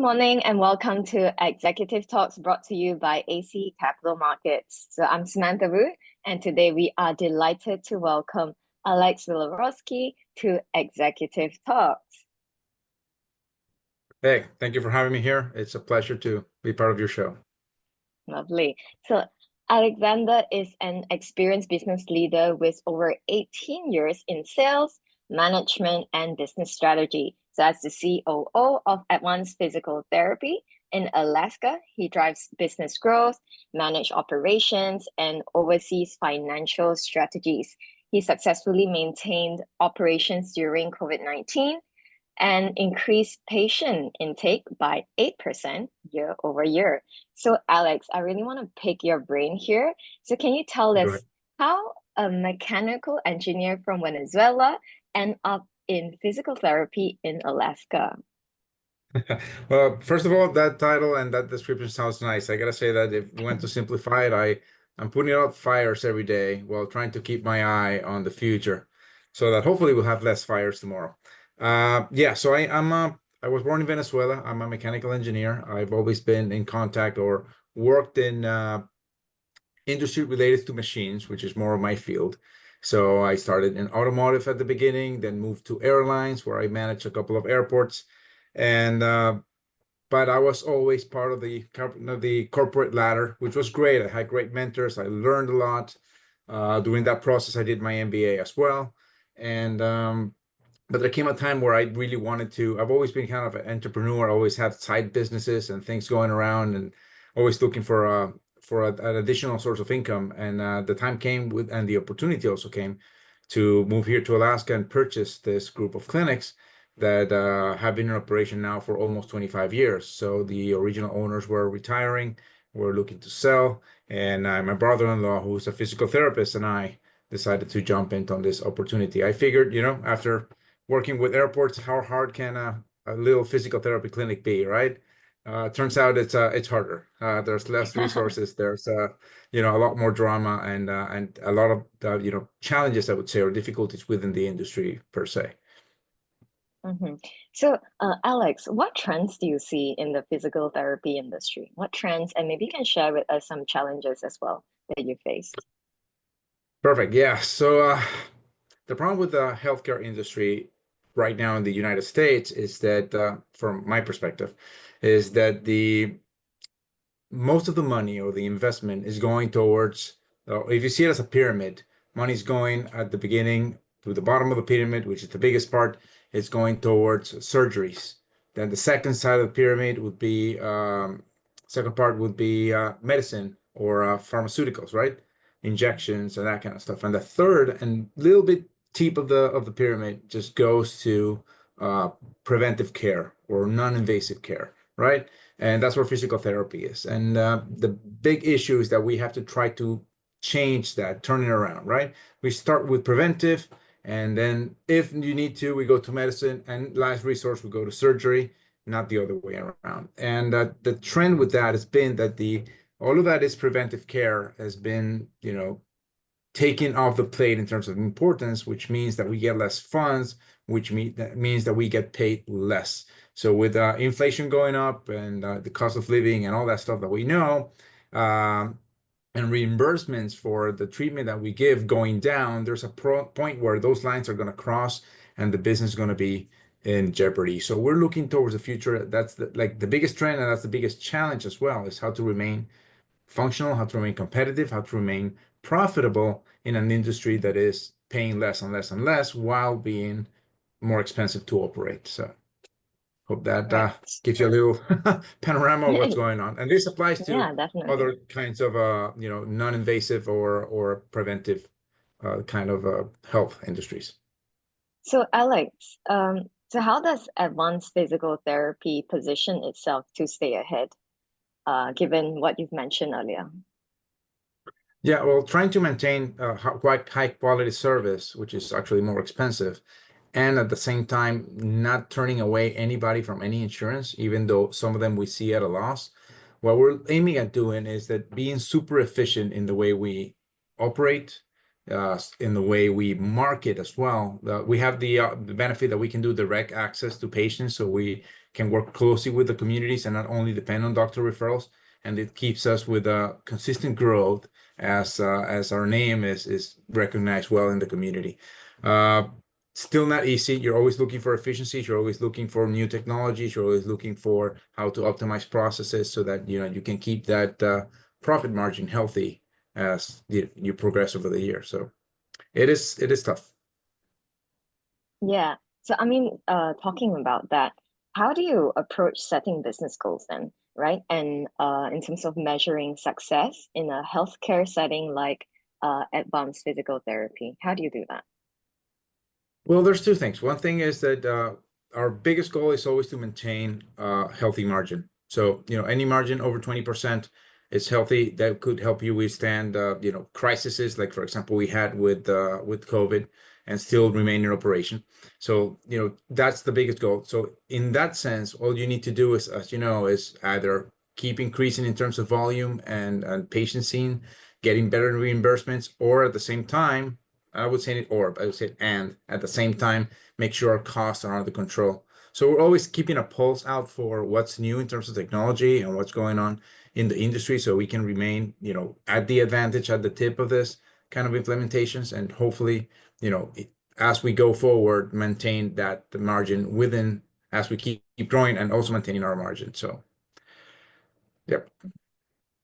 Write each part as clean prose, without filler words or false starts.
morning and welcome to Executive Talks brought to you by AC Capital Markets. So I'm Samantha Wu, and today we are delighted to welcome Alex Wiliworski to Executive Talks. Hey, thank you for having me here. It's a pleasure to be part of your show. Lovely. So Alexander is an experienced business leader with over 18 years in sales, management, and business strategy. So as the COO of Advanced Physical Therapy in Alaska, he drives business growth, manages operations, and oversees financial strategies. He successfully maintained operations during COVID-19 and increased patient intake by 8% year over year. So Alex, I really want to pick your brain here. So can you tell Go us ahead. how a mechanical engineer from Venezuela ended up in physical therapy in Alaska? Well, first of all, that title and that description sounds nice. I gotta say that if we want to simplify it, I'm putting out fires every day while trying to keep my eye on the future, so that hopefully we'll have less fires tomorrow. Yeah, so I was born in Venezuela. I'm a mechanical engineer. I've always been in contact or worked in industry related to machines, which is more of my field. So I started in automotive at the beginning, then moved to airlines where I managed a couple of airports. And but I was always part of the corporate ladder, which was great. I had great mentors. I learned a lot. During that process, I did my MBA as well. And but there came a time where I really wanted to. I've always been kind of an entrepreneur. I always had side businesses and things going around, and always looking for an additional source of income. And the time came with, and the opportunity also came to move here to Alaska and purchase this group of clinics that have been in operation now for almost 25 years. So the original owners were retiring, were looking to sell, and my brother-in-law, who's a physical therapist, and I decided to jump into on this opportunity. I figured, after working with airports, how hard can a little physical therapy clinic be, right? Turns out it's harder. There's less resources. There's a lot more drama and a lot of challenges, I would say, or difficulties within the industry per se. So, Alex, what trends do you see in the physical therapy industry? What trends, and maybe you can share with us some challenges as well that you faced. Perfect. Yeah. So the problem with the healthcare industry right now in the United States is that, from my perspective, is that the most of the money or the investment is going towards, if you see it as a pyramid, money is going at the beginning to the bottom of the pyramid, which is the biggest part. It's going towards surgeries. Then the second side of the pyramid would be, second part would be medicine or pharmaceuticals, right? Injections and that kind of stuff. And the third and little bit tip of the pyramid just goes to uh, preventive care or non-invasive care, right? And that's where physical therapy is. And the big issue is that we have to try to change that, turn it around, right? We start with preventive, and then if you need to, we go to medicine, and last resource, we go to surgery, not the other way around. And the trend with that has been that the all of that is preventive care has been, taken off the plate in terms of importance, which means that we get less funds, which means that we get paid less. So with inflation going up and the cost of living and all that stuff that we know, and reimbursements for the treatment that we give going down, there's a point where those lines are going to cross and the business is going to be in jeopardy. So we're looking towards the future. That's the biggest trend, and that's the biggest challenge as well, is how to remain functional, how to remain competitive, how to remain profitable in an industry that is paying less and less and less while being more expensive to operate. So hope that Right. gives you a little panorama of what's going on. And this applies to Yeah, definitely. other kinds of non-invasive or preventive kind of health industries. So, Alex, so how does advanced physical therapy position itself to stay ahead, given what you've mentioned earlier? Yeah, well, trying to maintain quite high quality service, which is actually more expensive, and at the same time, not turning away anybody from any insurance, even though some of them we see at a loss. What we're aiming at doing is that being super efficient in the way we operate, in the way we market as well. We have the benefit that we can do direct access to patients, so we can work closely with the communities and not only depend on doctor referrals. And it keeps us with a consistent growth as our name is recognized well in the community. Still not easy. You're always looking for efficiencies. You're always looking for new technologies. You're always looking for how to optimize processes so that you can keep that profit margin healthy as you progress over the year. So it is tough. Yeah. So I mean, talking about that, how do you approach setting business goals then, right? And in terms of measuring success in a healthcare setting like advanced physical therapy, how do you do that? Well, there's two things. One thing is that our biggest goal is always to maintain a healthy margin. So, any margin over 20% is healthy. That could help you withstand, crises like, for example, we had with COVID and still remain in operation. So, that's the biggest goal. So, in that sense, all you need to do is, as you know, is either keep increasing in terms of volume and patient seen, getting better reimbursements, or at the same time, I would say it or, I would say and at the same time, make sure our costs are under control. So we're always keeping a pulse out for what's new in terms of technology and what's going on in the industry so we can remain, at the advantage at the tip of this kind of implementations and hopefully, as we go forward, maintain that the margin within as we keep growing and also maintaining our margin. So, yep.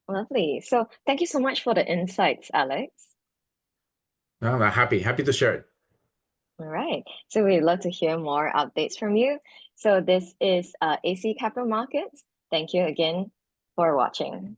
Lovely. So thank you so much for the insights, Alex. No, I'm happy to share it. All right. So we'd love to hear more updates from you. So this is AC Capital Markets. Thank you again for watching.